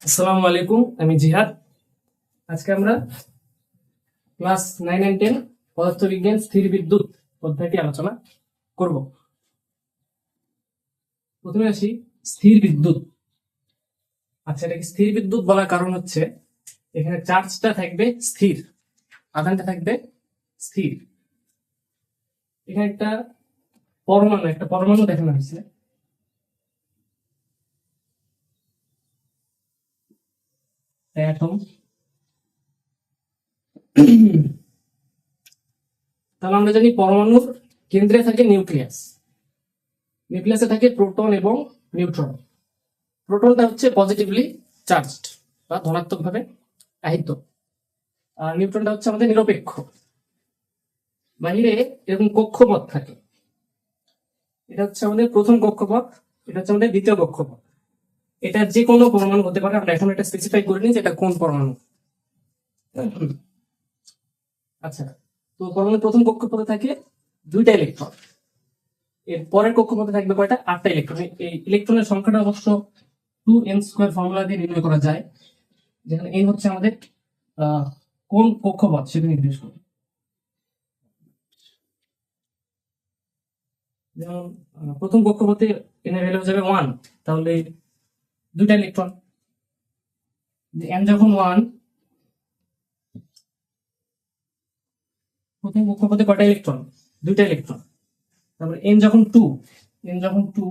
আসসালামু আলাইকুম, আমি জিহাদ। আজকে আমরা ক্লাস 9 এন্ড 10 পদার্থবিজ্ঞান স্থির বিদ্যুৎ অধ্যায়টি আলোচনা করব। প্রথমে আসি স্থির বিদ্যুৎ। আচ্ছা, এটাকে স্থির বিদ্যুৎ বলার কারণ হচ্ছে এখানে চার্জটা থাকবে স্থির, আধানটা থাকবে স্থির। এখানে একটা পরমাণু দেখানো হয়েছে। অ্যাটম। তাহলে আমরা জানি পরমাণুর কেন্দ্রে থাকে নিউক্লিয়াস, নিউক্লিয়াসে থাকে প্রোটন এবং নিউট্রন। প্রোটনটা হচ্ছে পজিটিভলি চার্জড বা ধনাত্মক ভাবে আহিত, আর নিউট্রনটা হচ্ছে আমাদের নিরপেক্ষ। বাহিরে এরকম কক্ষপথ থাকে, এটা হচ্ছে আমাদের প্রথম কক্ষপথ, এটা হচ্ছে আমাদের দ্বিতীয় কক্ষপথ। এটা যে কোনো পরমাণু হতে পারে, আমরা এখন এটা স্পেসিফাই করিনি যে এটা কোন পরমাণু। আচ্ছা, তো পরমাণুর প্রথম কক্ষপথে থাকে 2টা ইলেকট্রন, এর পরের কক্ষপথে থাকবে কয়টা? 8টা ইলেকট্রন। এই ইলেকট্রনের সংখ্যাটা অবশ্য 2n² ফর্মুলা দিয়ে নির্ণয় করা যায়, যেখানে n হচ্ছে আমাদের কোন কক্ষপথ সেটা নির্দেশ করে। যেমন প্রথম কক্ষপথে n এর ভ্যালু যাবে 1, তাহলে 2টা ইলেকট্রন। n যখন 1, প্রথম কক্ষপথে কয়টা ইলেকট্রন? 2টা ইলেকট্রন। তারপরে n যখন 2, n যখন 2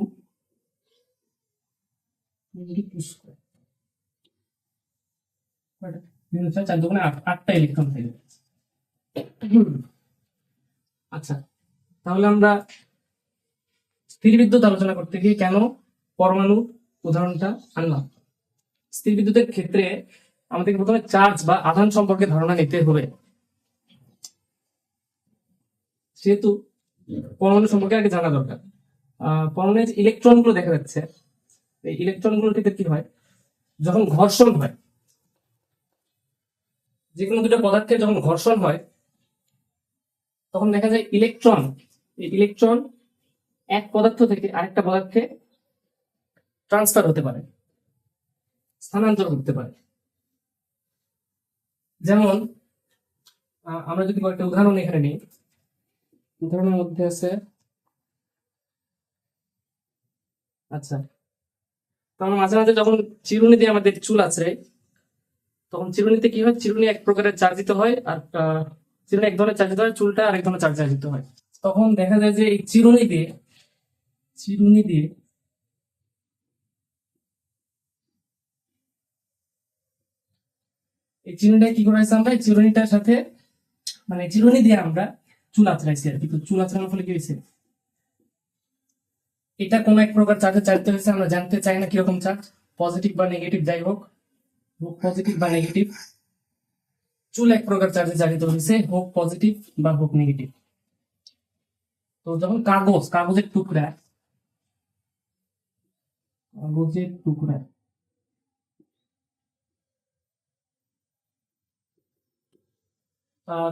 4 দোকানে 8টা ইলেকট্রন থাকবে। আচ্ছা, তাহলে আমরা স্থির বিদ্যুৎ আলোচনা করতে গিয়ে কেন পরমাণু উদাহরণটা আনলাম? স্থির বিদ্যুতের ক্ষেত্রে আমাদেরকে প্রথমে চার্জ বা আধান সম্পর্কে ধারণা নিতে হবে, সেহেতু পরমাণু সম্পর্কে আগে জানা দরকার। পরমাণুর ইলেকট্রন গুলো দেখা যাচ্ছে, এই ইলেকট্রন গুলোর ক্ষেত্রে কি হয়? যখন ঘর্ষণ হয়, যে কোনো দুটো পদার্থের যখন ঘর্ষণ হয়, তখন দেখা যায় ইলেকট্রন এক পদার্থ থেকে আরেকটা পদার্থে ট্রান্সফার হতে পারে, স্থানান্তর করতে পারে। যেমন আমরা যদি কয়েকটা উদাহরণ এখানে নিই, উদাহরণের মধ্যে আছে, আচ্ছা, তো আমরা মাঝে মাঝে যখন চিরুনি দিয়ে আমাদের চুল আঁচড়ে, তখন চিরুনিতে কি হয়? চিরুনি এক প্রকারের চার্জিত হয়, আর চিরুনি এক ধরনের চার্জিত হয়, চুলটা আরেক ধরনের চার্জিত হয়। তখন দেখা যায় যে এই চিরুনি দিয়ে এই চিরুনিটা কি করা হয়েছে? আমরা এই চিরুনিটার সাথে, মানে চিরুনি দিয়ে আমরা চুল আঁচড়াইছি আর কি। তো চুল আঁচড়ানোর ফলে কি হয়েছে? এটা কোন এক প্রকার চার্জে চালিত হয়েছে। আমরা জানতে চাই না কিরকম চার্জ, পজিটিভ বা নেগেটিভ, যাই হোক, পজিটিভ বা নেগেটিভ, চুল এক প্রকার চার্জে চালিত হয়েছে, হোক পজিটিভ বা হোক নেগেটিভ। তো যখন কাগজের টুকরা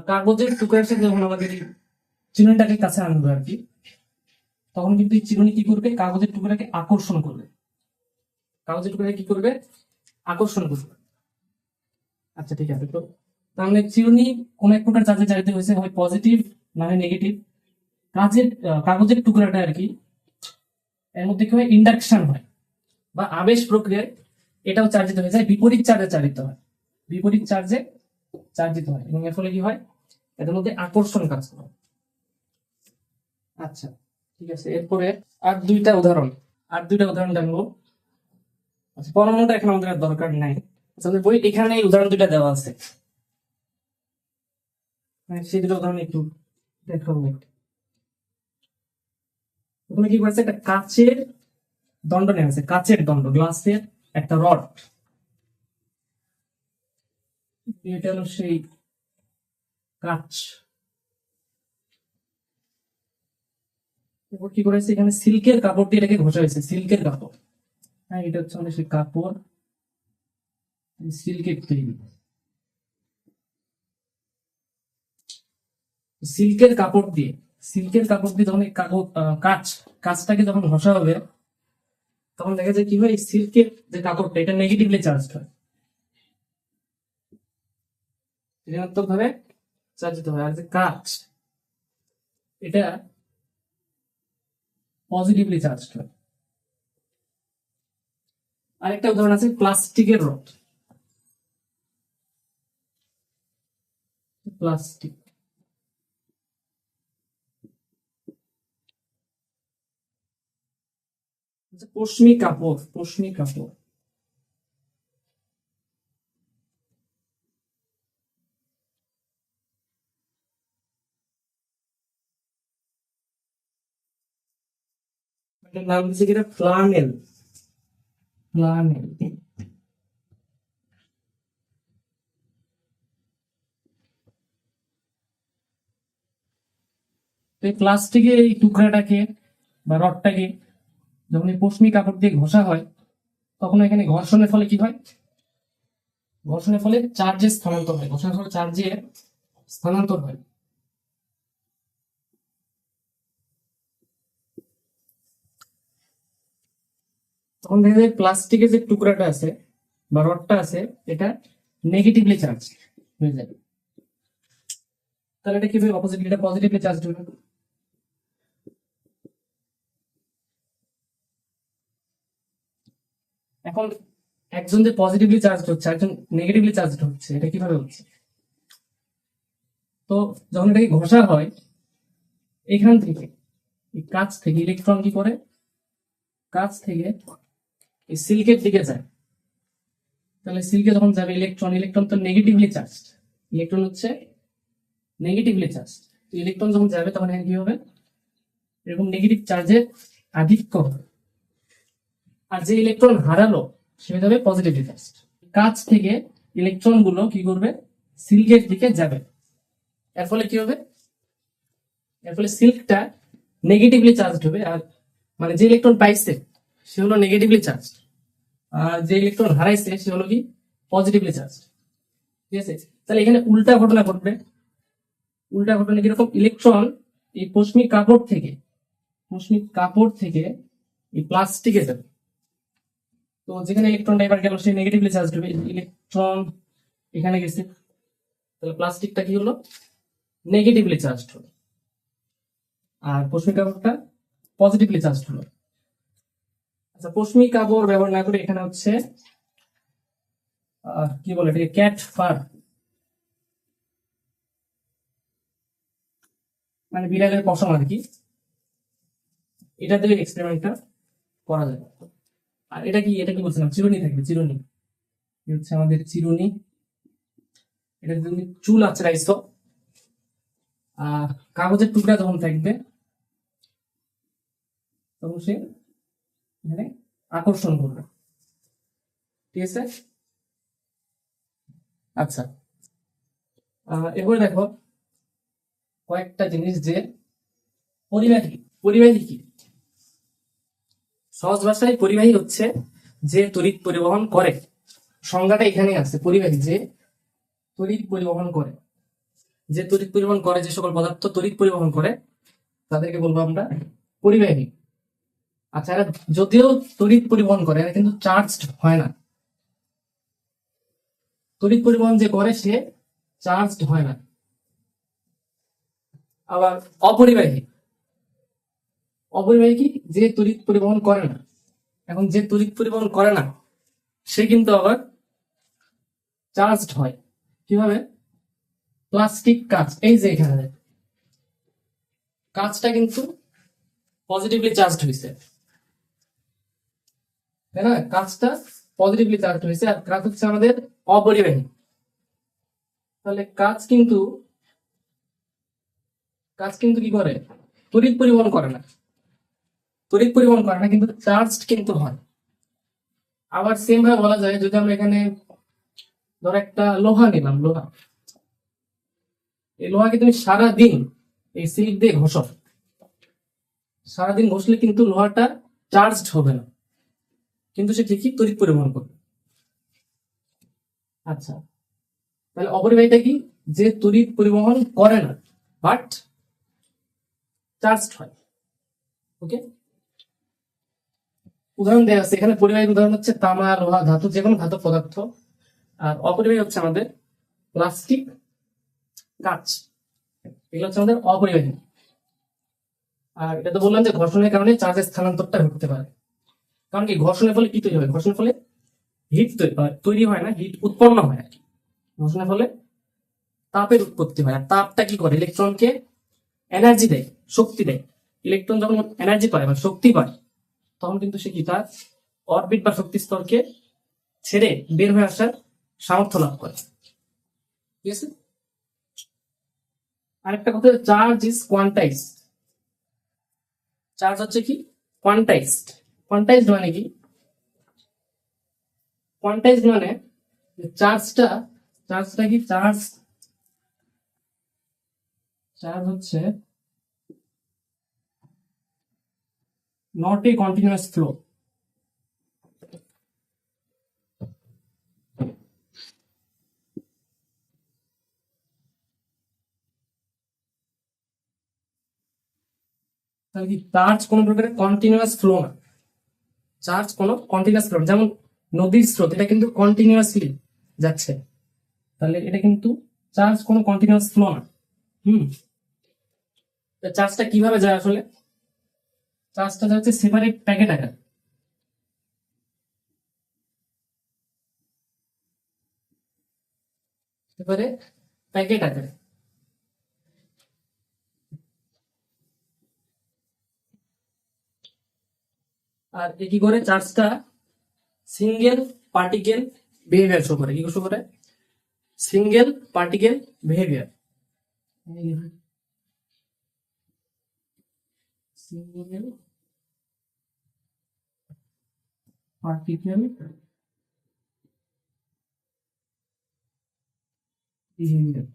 কাগজের টুকরার সাথে যখন আমাদের চিরুনিটাকে কাছে আনবে আর কি, তখন কিন্তু এই চিরুনি কি করবে? কাগজের টুকরাকে আকর্ষণ করবে, আকর্ষণ করবে। আচ্ছা, ঠিক আছে। তো তাহলে চিরুনি কোন এক প্রকার চার্জে চালিত হয়েছে, হয় পজিটিভ না হয় নেগেটিভ। কাগজের টুকরাটা আর কি, এর মধ্যে কি হয়? ইন্ডাকশন হয় বা আবেশ প্রক্রিয়ায় এটাও চার্জিত হয়ে যায়, বিপরীত চার্জে চার্জিত হয়, এবং এর ফলে কি হয়? এদের মধ্যে আকর্ষণ কাজ করে। আচ্ছা, ঠিক আছে। এরপরে আর দুইটা উদাহরণ জানবো। আচ্ছা, পরমাণুটা এখন আমাদের আর দরকার নাই। আচ্ছা, আমাদের বই এখানে এই উদাহরণ দুইটা দেওয়া আছে, সেই দুটো উদাহরণ একটু দেখাবো। প্রথমে কি করেছে? একটা কাচের দণ্ড নেওয়া হয়েছে, কাচের দণ্ড, গ্লাসের একটা রড। এটা হলো সেই কাচ। এরপর কি করেছে? এখানে সিল্কের কাপড় দিয়ে এটাকে ঘষা হয়েছে, সিল্কের কাপড়। হ্যাঁ, এটা হচ্ছে আমাদের সেই কাপড়, সিল্কের তৈরি। সিল্কের কাপড় দিয়ে যখন এই কাগজ কাচটাকে যখন ঘষা হবে, তখন দেখা যায় কি হয়, সিল্কের যে কাপড়টা এটা নেগেটিভলি চার্জ হয়, ঋণাত্মক ভাবে চার্জিত হয়। আর যে কাঁচ এটা পজিটিভলি চার্জ হয়। আরেকটা উদাহরণ আছে প্লাস্টিকের রড। প্লাস্টিক, পশমি কাপড়, পশমি কাপড়। এটার নাম দিচ্ছে কিনা ফ্লানেল, ফ্লানেল। তো এই প্লাস্টিকের এই টুকরাটাকে বা রডটাকে যখন এই পশমি কাপড় দিয়ে ঘষা হয়, তখন এখানে ঘর্ষণের ফলে কি হয়, ঘর্ষণের ফলে চার্জের স্থানান্তর হয়, ঘর্ষণের ফলে চার্জের স্থানান্তর হয়। তখন দেখা যায় প্লাস্টিকের যে টুকরাটা আছে বা রডটা আছে এটা নেগেটিভলি চার্জ হয়ে যায়। তাহলে এটা কিভাবে অপোজিটলি, এটা পজিটিভলি চার্জ হবে। এখন একজন যে পজিটিভলি চার্জ হচ্ছে, একজন নেগেটিভলি চার্জ হচ্ছে, এটা কিভাবে হচ্ছে? তো যখন এটাকে ঘষা হয়, এখান থেকে এই কাঁচ থেকে ইলেকট্রন কি করে, কাঁচ থেকে এই সিল্কের দিকে যায়। তাহলে সিল্কে যখন যাবে ইলেকট্রন, ইলেকট্রন তো নেগেটিভলি চার্জ, ইলেকট্রন হচ্ছে নেগেটিভলি চার্জ। তো ইলেকট্রন যখন যাবে তখন এখানে কি হবে, এরকম নেগেটিভ চার্জের আধিক্য হবে। আর যে ইলেকট্রন হারালো সে হয়ে যাবে পজিটিভলি চার্জ। কাঁচ থেকে ইলেকট্রন গুলো কি করবে, সিল্কের দিকে যাবে। এর ফলে কি হবে, এর ফলে সিল্কটা নেগেটিভলি চার্জ হবে। আর মানে যে ইলেকট্রন পাইছে সে হলো নেগেটিভলি চার্জ, আর যে ইলেকট্রন হারাইছে সে হলো কি পজিটিভলি চার্জ। ঠিক আছে, তাহলে এখানে উল্টা ঘটনা ঘটবে। উল্টা ঘটনা কিরকম, ইলেকট্রন এই পশমি কাপড় থেকে, পশমি কাপড় থেকে এই প্লাস্টিকে যাবে। তো যেখানে ইলেকট্রনটা এবার গেল সে নেগেটিভলি চার্জ হবে, ইলেকট্রন এখানে গেছে, তাহলে প্লাস্টিকটা কি হলো, নেগেটিভলি চার্জ হলো। আর পশমি কাপড়টা পজিটিভলি চার্জ হলো। আচ্ছা, পশমি কাপড় ব্যবহার না করে এখানে হচ্ছে কি বলে এটাকে, ক্যাট ফার, মানে বিড়ালের পশম আর কি, এটা দিয়ে এক্সপেরিমেন্টটা করা যায়। আর এটা কি, এটা কি বলছিলাম, চিরুনি থাকবে, চিরুনি। হচ্ছে আমাদের চিরুনি, এটা তুমি চুল আঁচড়াইছো, কাগজের টুকরা যখন থাকবে তখন সে এখানে আকর্ষণ করবে। ঠিক আছে, আচ্ছা। এরপরে দেখো কয়েকটা জিনিস, যে পরিবাহী, পরিবাহী কি, সহজ ভাষায় পরিবাহী হচ্ছে যে তড়িৎ পরিবহন করে। সংজ্ঞাটা এখানে আছে, পরিবাহী যে তড়িৎ পরিবহন করে, যে তড়িৎ পরিবহন করে, যে সকল পদার্থ তড়িৎ পরিবহন করে তাদেরকে বলবো আমরা পরিবাহী। আচ্ছা, এরা যদিও তড়িৎ পরিবহন করে এরা কিন্তু চার্জড হয় না। তড়িৎ পরিবহন যে করে সে চার্জড হয় না। আবার অপরিবাহী, অপরিবাহী কি, যে তড়িৎ পরিবহন করে না। এখন যে তড়িৎ পরিবহন করে না সে কিন্তু আবার চার্জড হয়। কিভাবে, প্লাস্টিক কাঁচ, এই যে এখানে কাঁচটা কিন্তু পজিটিভলি চার্জড হয়েছে, তাই না, কাঁচটা পজিটিভলি চার্জড হয়েছে। আর কাঁচ হচ্ছে আমাদের অপরিবাহী। তাহলে কাঁচ কিন্তু, কাঁচ কিন্তু কি করে, তড়িৎ পরিবহন করে না, তড়িৎ পরিবহন করে না কিন্তু চার্জড কিন্তু হয়। আবার সেম ভাবে বলা যায়, যদি আমরা এখানে ধর একটা লোহা নিলাম, লোহা, এই লোহাকে তুমি সারাদিন এই সিল্ক দিয়ে ঘষো, সারাদিন ঘষলে কিন্তু লোহাটা চার্জড হবে না, কিন্তু সে ঠিকই তড়িৎ পরিবহন করবে। আচ্ছা, তাহলে অপরিবাহীটা কি, যে তড়িৎ পরিবহন করে না বাট চার্জড হয়। ওকে, উদাহরণ দেওয়া আছে এখানে। পরিবাহী উদাহরণ হচ্ছে তামা, লোহা, ধাতু, যে কোনো ধাতব পদার্থ। আর অপরিবাহী হচ্ছে আমাদের প্লাস্টিক, কাঁচ, এগুলো হচ্ছে আমাদের অপরিবাহী। আর এটা তো বললাম যে ঘর্ষণের কারণে চার্জের স্থানান্তরটা ঘটতে পারে। কারণ কি, ঘর্ষণের ফলে কি তৈরি হয়? ঘর্ষণের ফলে হিট তৈরি হয় না, হিট উৎপন্ন হয় আর কি। ঘর্ষণের ফলে তাপের উৎপত্তি হয়। আর তাপটা কি করে? ইলেকট্রনকে এনার্জি দেয়, শক্তি দেয়। ইলেকট্রন যখন এনার্জি পায় বা শক্তি পায়, তখন কিন্তু সে কি তার অরবিট বা শক্তি স্তরকে ছেড়ে বের হয়ে আসার সামর্থ্য লাভ করে। ঠিক আছে। আরেকটা কথা, চার্জ ইজ কোয়ান্টাইজড। চার্জ হচ্ছে কি কোয়ান্টাইজড। কোয়ান্টাইজড মানে কি? কোয়ান্টাইজড মানে চার্জটা, চার্জটা কি, চার্জ, চার্জ হচ্ছে নট এ কন্টিনিউয়াস ফ্লো। তাহলে কি চার্জ কোন প্রকারের কন্টিনিউয়াস ফ্লো না। চার্জ কোনো কন্টিনিউয়াস ফ্লো, যেমন নদীর স্রোত, এটা কিন্তু কন্টিনিউয়াসলি যাচ্ছে। তাহলে এটা কিন্তু চার্জ কোনো কন্টিনিউয়াস ফ্লো না। হুম। চার্জটা কিভাবে যায় আসলে? চার্জটা যাচ্ছে সেপারেট প্যাকেট আকারে। এবারে প্যাকেট আকারে। আর এ কি করে? চার্জটা সিঙ্গেল পার্টিকেল বিহেভিয়ার শো করে। কি শো করে? Single particle behaviour. Single particle behaviour.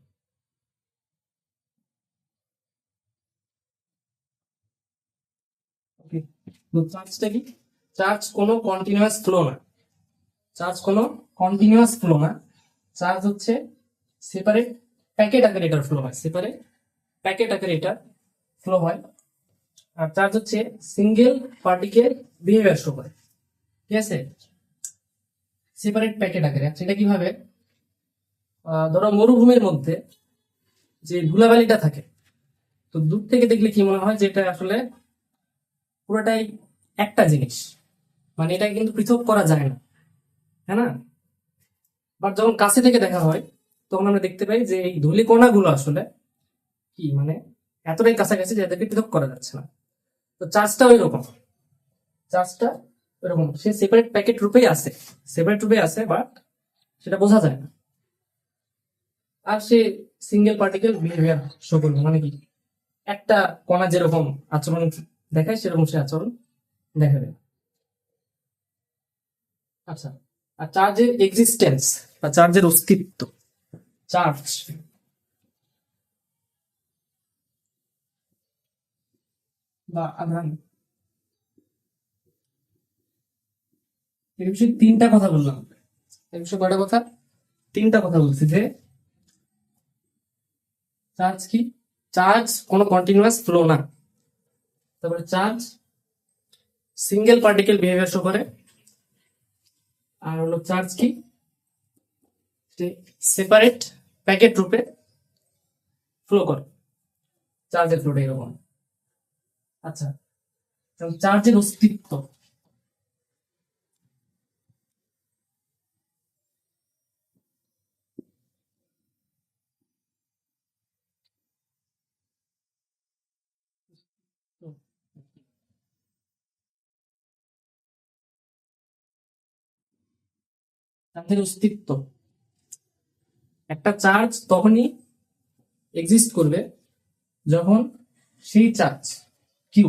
Okay. তো চার্জটা কি? চার্জ কোনো কন্টিনিউয়াস ফ্লো না। চার্জ কোনো কন্টিনিউয়াস ফ্লো না। চার্জ হচ্ছে সেপারেট প্যাকেট আকারে এটার ফ্লো হয়। সেপারেট প্যাকেট আকারে এটা ফ্লো হয়। আর চার্জ হচ্ছে সিঙ্গেল পার্টিকেল বিহেভিয়ার শো করে। ঠিক আছে। সেপারেট প্যাকেট আকারে। আচ্ছা, এটা কিভাবে? ধরো মরুভূমির মধ্যে যে ধুলাবালিটা থাকে, তো দূর থেকে দেখলে কি মনে হয় যে এটা আসলে পুরোটাই একটা জিনিস, মানে এটা কিন্তু পৃথক করা যায় না, হ্যাঁ না? বাট যখন কাছে থেকে দেখা হয়, তখন আমরা দেখতে পাই যে এই ধূলিকণা গুলো আসলে কি, মানে এতটাই কাছাকাছি যে এদেরকে পৃথক করা যাচ্ছে না। তো চার্জটা ওই রকম। চার্জটা ওইরকম, সে সেপারেট প্যাকেট রূপেই আছে, সেপারেট রূপে আছে, বাট সেটা বোঝা যায় না। আর সে সিঙ্গেল পার্টিকেল বিহেভিয়ার শো করবে, মানে কি একটা কণা যেরকম আচরণ দেখায় সেরকম সে আচরণ দেখাবে। আচ্ছা, আর চার্জের এক্সিস্টেন্স বা চার্জের অস্তিত্ব, চার্জ বা আধান, এই বিষয়ে তিনটা কথা বললাম। এই বিষয়ে কয়টা কথা? তিনটা কথা বলছি। যে চার্জ কি? চার্জ কোনো কন্টিনিউয়াস ফ্লো না। তারপরে charge single particle behaviour show করে। আর হলো চার্জ কি, সেপারেট প্যাকেট রূপে ফ্লো করে। চার্জের ফ্লোটা এরকম। আচ্ছা, চার্জের অস্তিত্ব, চার্জের অস্তিত্ব, একটা চার্জ তখনই এক্সিস্ট করবে যখন সেই চার্জ কিউ,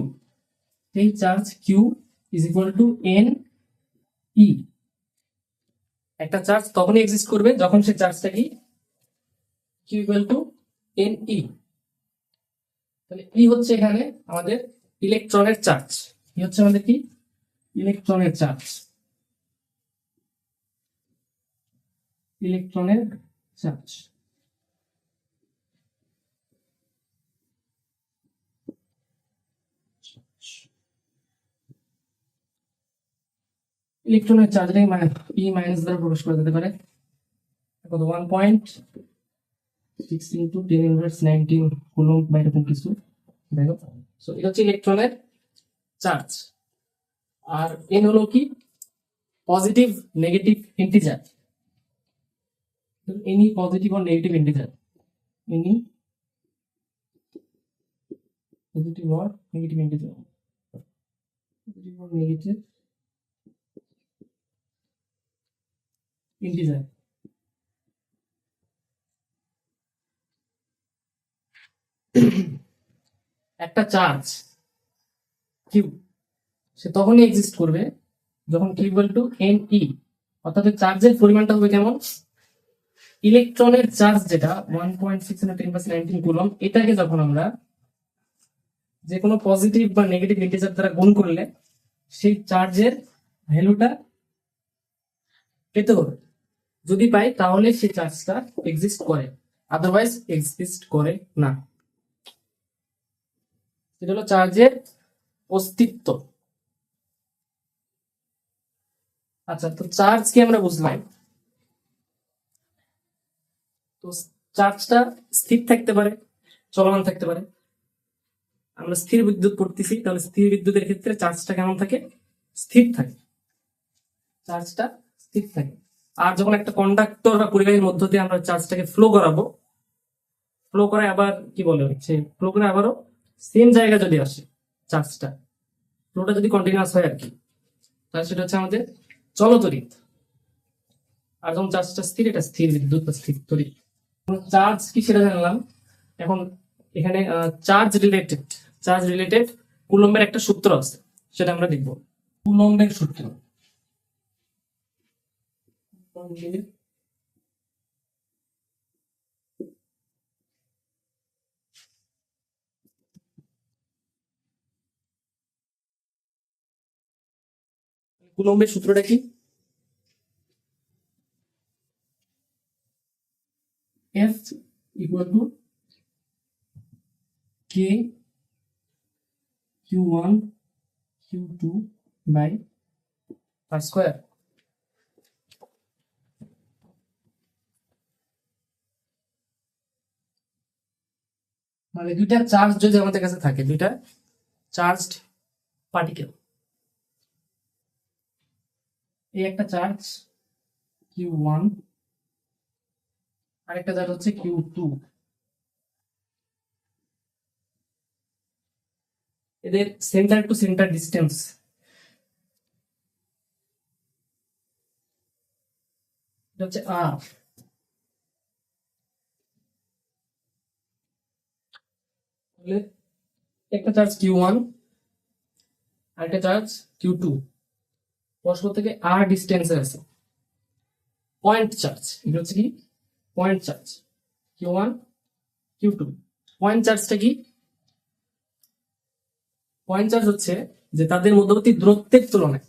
সেই charge q is equal to n e. একটা চার্জ তখনই এক্সিস্ট করবে যখন সেই চার্জটা কি, q equal to n e. তাহলে ই হচ্ছে এখানে আমাদের ইলেকট্রনের চার্জ। ই হচ্ছে আমাদের কি, ইলেকট্রনের চার্জ। ইলেকট্রনের চার্জ। ইলেকট্রনের চার্জে পি মাইনাস দ্বারা প্রবেশ করে যেতে পারে কত 1.6 ইন্টু 10⁻19 কুলম্ব বা এরকম কিছু, দেখো। সো এটা হচ্ছে ইলেকট্রনের চার্জ। আর এন হলো কি positive negative integer, any positive or negative integer, any positive or negative integer, positive or negative integer. একটা চার্জ কিউ সে তখনই এক্সিস্ট করবে যখন q equal to n e, অর্থাৎ চার্জের পরিমাণটা হবে কেমন, ইলেকট্রনের চার্জ যেটা 1.6 × 10⁻19 কুলম্ব, এটাকে যখন আমরা যে কোনো পজিটিভ বা নেগেটিভ ইন্টিজার দ্বারা গুণ করলে সেই চার্জের ভ্যালুটা পেতে হবে। যদি পাই তাহলে সেই চার্জটা এক্সিস্ট করে, আদারওয়াইজ এক্সিস্ট করে না। এটা হলো চার্জের অস্তিত্ব। আচ্ছা, তো চার্জ কি আমরা বুঝলাম। তো চার্জটা স্থির থাকতে পারে, চলমান থাকতে পারে। আমরা স্থির বিদ্যুৎ পড়তেছি, তাহলে স্থির বিদ্যুতের ক্ষেত্রে চার্জটা কেমন থাকে, স্থির থাকে, চার্জটা স্থির থাকে। আর যখন একটা কন্ডাক্টর বা পরিবাহীর মধ্য দিয়ে আমরা চার্জটাকে ফ্লো করাবো, ফ্লো করে আবার কি বলে হচ্ছে ফ্লো করে আবারও সেম জায়গা যদি আসে চার্জটা, ফ্লোটা যদি কন্টিনিউয়াস হয় আর কি, তাহলে সেটা হচ্ছে আমাদের চলতড়িৎ। আর যখন চার্জটা স্থির, এটা স্থির বিদ্যুৎ বা স্থির তড়িৎ। চার্জ কি সেটা জানলাম। এখন এখানে চার্জ রিলেটেড কুলম্বের একটা সূত্র আছে, সেটা আমরা দেখব। কুলম্বের সূত্র, কুলম্বের সূত্রটা কি, F equal to K Q1 Q2 by R square। মানে দুইটা চার্জ যদি আমাদের কাছে থাকে, দুইটা চার্জড পার্টিকেল, এই একটা চার্জ Q1, আরেকটা চার্জ হচ্ছে Q2। এদের সেন্টার টু সেন্টার ডিস্টেন্স হচ্ছে R। একটা চার্জ Q1, আরেকটা চার্জ Q2, পরস্পর থেকে R ডিস্টেন্সে আছে। পয়েন্ট চার্জ, এটা হচ্ছে কি point charge Q1 Q2। Point চার্জটা কি, পয়েন্ট চার্জ হচ্ছে যে তাদের মধ্যবর্তী দূরত্বের তুলনায়,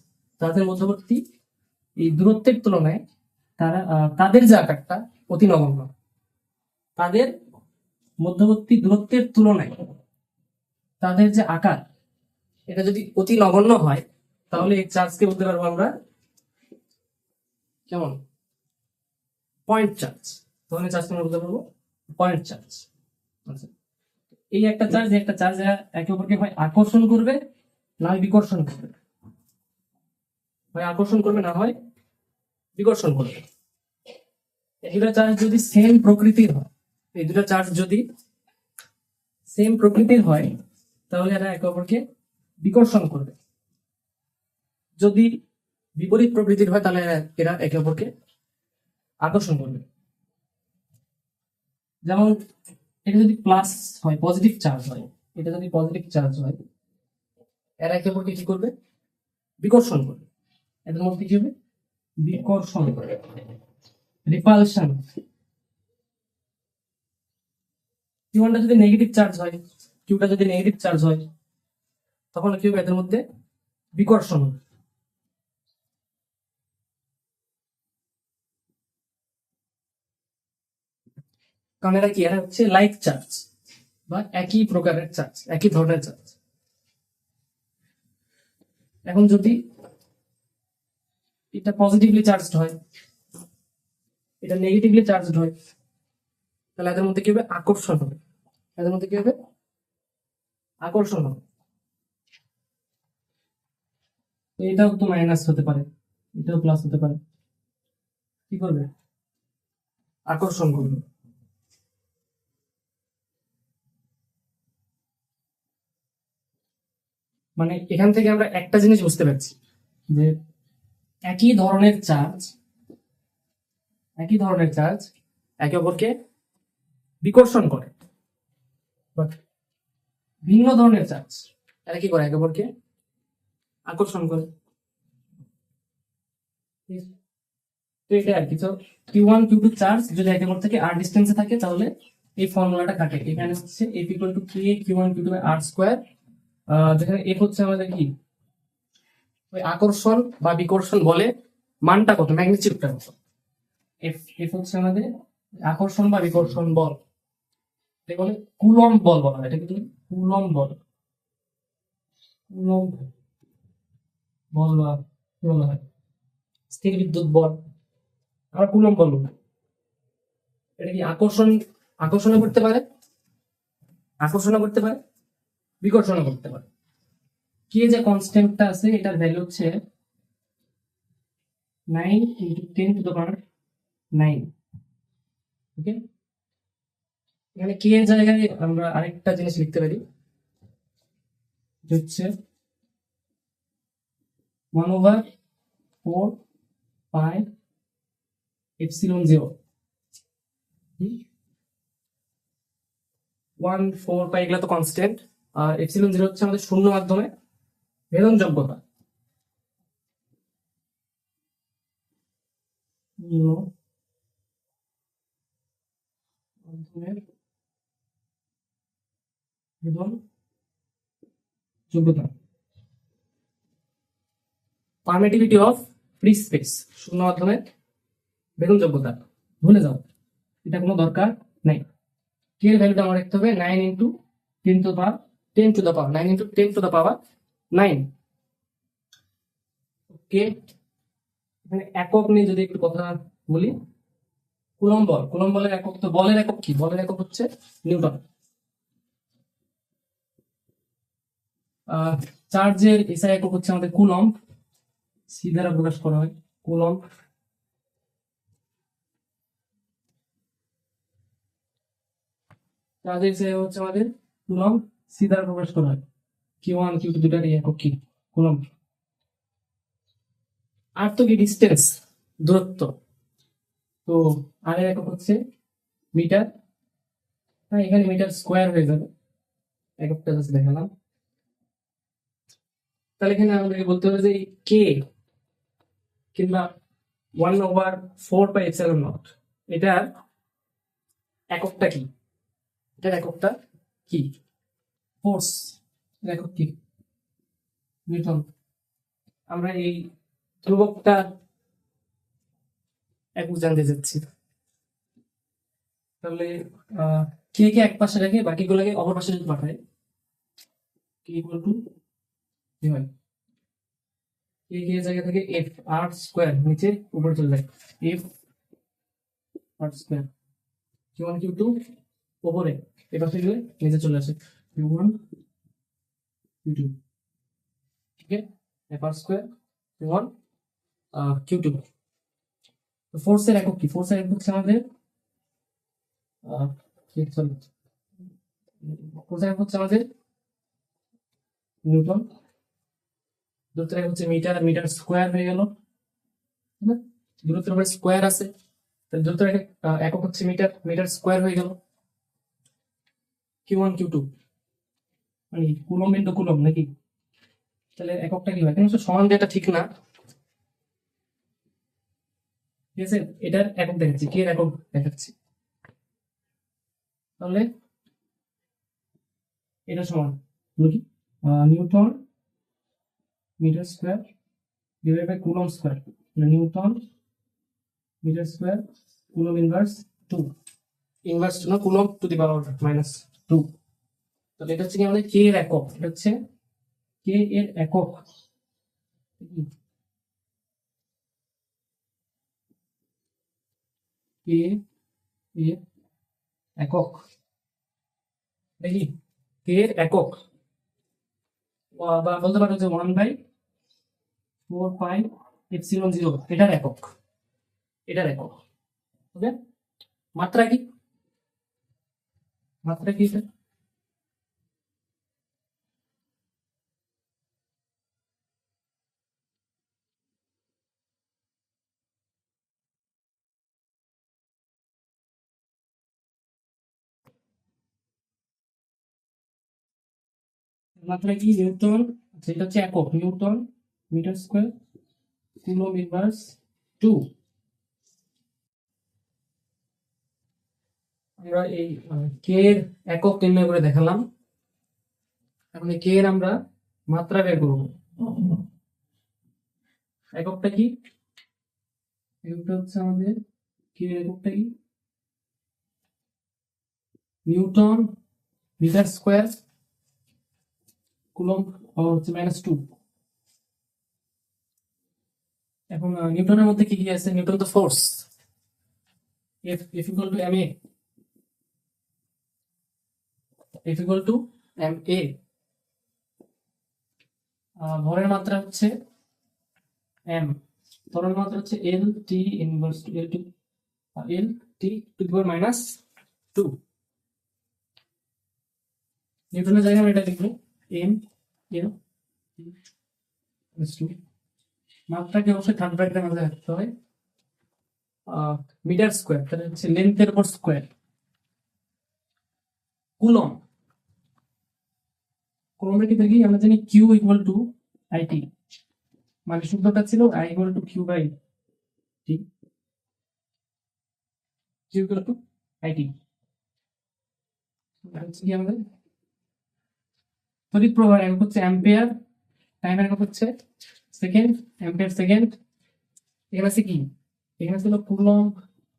এই দূরত্বের তুলনায় তাদের যে আকারটা অতি নগণ্য, তাদের মধ্যবর্তী দূরত্বের তুলনায় তাদের যে আকার, এটা যদি অতি নগণ্য হয়, তাহলে এই চার্জকে বলতে পারবো আমরা কেমন, পয়েন্ট চার্জ। তখন এই চার্জকে আমরা বলতে পারবো পয়েন্ট চার্জ। আচ্ছা, এই একটা চার্জ একে অপরকে হয় আকর্ষণ করবে না হয় বিকর্ষণ করবে, হয় আকর্ষণ করবে না হয় বিকর্ষণ করবে। এই দুটা চার্জ যদি সেম প্রকৃতির হয়, এই দুটা চার্জ যদি সেম প্রকৃতির হয়, তাহলে এরা একে অপরকে বিকর্ষণ করবে। যদি বিপরীত প্রকৃতির হয়, তাহলে এরা একে অপরকে আকর্ষণ করবে। যেমন এটা যদি প্লাস হয়, পজিটিভ চার্জ হয়, এটা যদি পজিটিভ চার্জ হয়, এরা একে অপরকে কি করবে, বিকর্ষণ করবে। এদের মধ্যে কি হবে, বিকর্ষণ, রিপালশন। কিউটা যদি নেগেটিভ চার্জ হয়, কিউটা যদি নেগেটিভ চার্জ হয়, তখন কি হবে, এদের মধ্যে বিকর্ষণ হবে। কারণ এরা কি, এরা হচ্ছে লাইক চার্জ বা একই প্রকারের চার্জ, একই ধরনের চার্জ। এখন যদি এটা পজিটিভলি চার্জড হয়, এটা নেগেটিভলি চার্জড হয়, তাহলে এদের মধ্যে কি হবে? আকর্ষণ হবে। এদের মধ্যে কি হবে? আকর্ষণ হবে। তো এটাও তো মাইনাস হতে পারে, এটাও প্লাস হতে পারে। কি করবে? আকর্ষণ করবে। মানে এখান থেকে আমরা একটা জিনিস বুঝতে পারছি যে একই ধরনের চার্জ একে অপরকে বিকর্ষণ করে, বাট ভিন্ন ধরনের চার্জ এরা কি করে? একে অপরকে আকর্ষণ করে। তো এটা আর কি। তো Q1 Q2 চার্জ যদি একে অপর থেকে r ডিস্টেন্সে থাকে তাহলে এই ফর্মুলাটা কাটে। এখানে হচ্ছে F equal to K Q1 Q2 by r square, যেখানে F হচ্ছে আমাদের কি ওই আকর্ষণ বা বিকর্ষণ বলে মানটা কত, ম্যাগনিটিউডটা কত। এফ হচ্ছে আমাদের আকর্ষণ বা বিকর্ষণ বল, এটা বলে কুলম্ব বল বলা হয়। এটা কিন্তু কুলম্ব বল, কুলম্ব বল বা কি বলা হয়, স্থির বিদ্যুৎ বল, আমরা কুলম্ব বল বলি। এটা কি আকর্ষণও করতে পারে, বিকর্ষণও করতে পারে। কে যে কনস্ট্যান্টটা আছে এটার ভ্যালু হচ্ছে 9 × 10⁹। ওকে, এখানে কে এর জায়গায় আমরা আরেকটা জিনিস লিখতে পারি, হচ্ছে 1/4πε0। 1/4π এগুলো তো কনস্ট্যান্ট, আর ε0 হচ্ছে আমাদের শূন্য মাধ্যমে ভেদনযোগ্যতা। শূন্য মাধ্যমের ভেদনযোগ্যতা, পারমিটিভিটি অফ ফ্রি স্পেস, শূন্য মাধ্যমের ভেদনযোগ্যতা। ভুলে যাও, এটা কোনো দরকার নেই। কে এর ভ্যালুটা আমার রাখতে হবে 9 × 10⁻9 ওকে, এখানে একক নিয়ে যদি একটু কথা বলি, কুলম্ব বলের একক, তো বলের একক কি? বলের একক হচ্ছে নিউটন। চার্জের এসআই একক হচ্ছে আমাদের কুলম্ব, সি দ্বারা প্রকাশ করা হয় কুলম্ব। চার্জের এসআই হচ্ছে আমাদের কুলম্ব, সি দ্বারা প্রকাশ করা হয়। Q1 Q2 দুটারই একক কি? কুলম্ব। আর তো কি ডিস্টেন্স, দূরত্ব, তো আর এর একক হচ্ছে মিটার। হ্যাঁ, এখানে মিটার স্কোয়ার হয়ে যাবে, এককটা জাস্ট দেখালাম। তাহলে এখানে আমাদেরকে বলতে হবে যে কে কিংবা 1/4πε0 এটার এককটা কি? এটার এককটা কি? ফোর্স একক কি? নিউটন। আমরা এই ধ্রুবকটা একক জানতে চাচ্ছি। তাহলে কে কে এক পাশে রেখে বাকিগুলোকে অপর পাশে যদি পাঠায়, কে ইকুয়াল টু কি হয়? কে কে জায়গা থেকে এফ আর স্কোয়ার নিচে উপরে চলে যায়, F R square. Q1 Q2 উপরে, এ পাশে গেলে নিচে চলে আসে Q1 Q2। ঠিক আছে, F R square Q1 Q2। তো ফোর্সের একক কি? ফোর্সের একক হচ্ছে আমাদের ফোর্সের একক হচ্ছে আমাদের নিউটন। দূরত্বের একক হচ্ছে মিটার, মিটার স্কোয়ার হয়ে গেল। দূরত্বের উপরে স্কোয়ার আছে, দূরত্বের একক হচ্ছে মিটার, মিটার স্কোয়ার হয়ে গেল। Q1 Q2 মানে কুলম্ব ইন্টু কুলম্ব নাকি? তাহলে এককটা কি হয়? কিন্তু সমান দেওয়াটা ঠিক না, ঠিক আছে? এটার একক দেখাচ্ছি, কে এর একক দেখাচ্ছি। তাহলে এটা সমান কি? Newton metre square divide by coulomb square, newton metre square coulomb inverse 2, inverse না কুলম্ব টু দি পাওয়ার -2। তাহলে এটা হচ্ছে কি আমাদের কে এর একক, এটা হচ্ছে কে এর একক। কে এর একক, দেখি কে এর একক, বা বলতে পারো যে 1/4πε0 এটার একক, এটার একক। ওকে, মাত্রা কি, মাত্রা কি এটা? মাত্রা কি নিউটন, সেটা হচ্ছে একক, newton metre square coulomb inverse 2। আমরা এই কে এর একক নির্ণয় করে দেখালাম, এখন এই কে এর আমরা মাত্রা বের করব। এককটা কি, এককটা হচ্ছে আমাদের কে এর এককটা কি, নিউটন মিটার স্কয়ার কুলম্ব পাওয়ার হচ্ছে -2। এখন নিউটনের মধ্যে কি কি আছে, নিউটন তো force, F equal to ma, F equal to ma। ভরের মাত্রা হচ্ছে m, ত্বরণের মাত্রা হচ্ছে l t inverse l t to the power -2। নিউটনের জায়গায় আমরা এটা লিখবো m l t 2। মাত্রাকে অবশ্যই থার্ড ব্র্যাকেটের মধ্যে রাখতে হয়। মিটার স্কয়ার তাহলে হচ্ছে লেন্থের উপর স্কয়ার, কুলম্ব, কুলম্বের কি দেখি আমরা জানি q ইকুয়াল টু it, মানে সূত্রটা ছিল i equal to q by t, q equal to it। হচ্ছে কি আমাদের তড়িৎ প্রবাহের একক হচ্ছে অ্যাম্পিয়ার, টাইমের একক হচ্ছে সেকেন্ড, অ্যাম্পিয়ার সেকেন্ড। এখানে আছে কি, এখানে ছিল কুলম্ব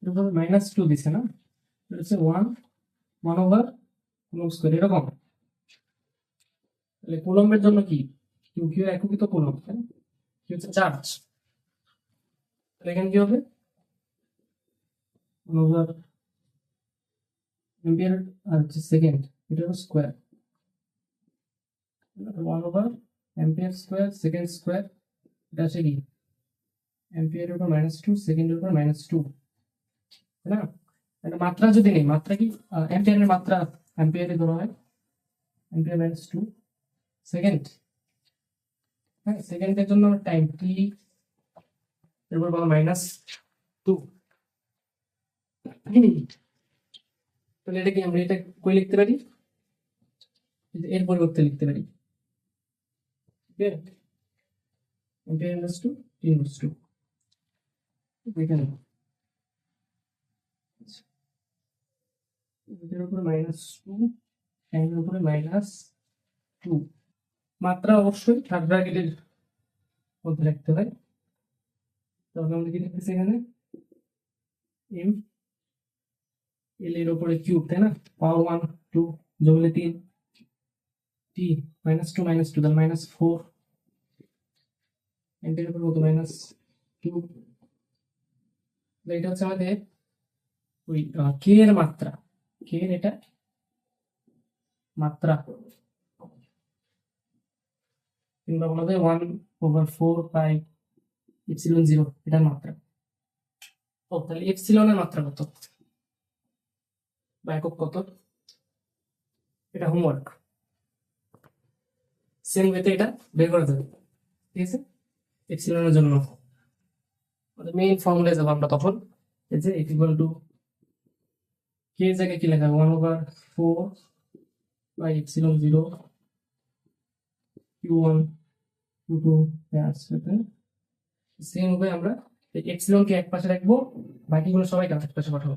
-2 দিছে না, এটা হচ্ছে 1/কুলম্ব স্কয়ার এরকম। তাহলে কুলম্বের জন্য কি, কিউ কিউ এককই তো কুলম্ব, তাই না, কি হচ্ছে চার্জ। তাহলে এখানে কি হবে 1/অ্যাম্পিয়ার আর হচ্ছে সেকেন্ড, এটা হলো স্কয়ার, 1/অ্যাম্পিয়ার স্কয়ার সেকেন্ড স্কয়ার, এটা আছে কি অ্যাম্পিয়ারের উপর -2 সেকেন্ডের উপর -2, তাই না। এটা মাত্রা যদি নেই, মাত্রা কি অ্যাম্পিয়ারের মাত্রা অ্যাম্পিয়ারে ধরা হয়, অ্যাম্পিয়ার -2 সেকেন্ড, হ্যাঁ সেকেন্ডের জন্য টাইম টি এরপর বলো -2। তাহলে এটা কি আমরা এটা কই লিখতে পারি, এর পরিবর্তে লিখতে পারি অ্যাম্পিয়ার -2 টি -2 এখানে এর উপরে -2 টাইমের উপরে -2। মাত্রা অবশ্যই থার্ড ব্র্যাকেটের মধ্যে রাখতে হয়। তাহলে আমরা কি লিখতেছি এখানে এম এল এর উপরে কিউব, তাই না, পাওয়ার 1 2 যোগ হলে 3 টি -2 -2 তাহলে -4 এর উপরে কত -2। এটা হচ্ছে আমাদের ওই কে এর মাত্রা, কে এর এটা মাত্রা, কিংবা বলা যায় 1/4πε0 এটার মাত্রা। ও তাহলে এপসিলনের মাত্রা কত বা একক কত, এটা হোমওয়ার্ক, সেম ওয়েতে এটা বের করা যাবে, ঠিক আছে। এপসিলনের জন্য আমাদের মেইন ফর্মুলায় যাব আমরা তখন, এই যে ইকুয়াল টু কে জায়গায় কি লেখা 1/4πε0 q1 q2 আসবে। সেম ভাবে আমরা এই এপসিলনকে এক পাশে রাখবো, বাকিগুলো সবাইকে এক পাশে পাঠাবো,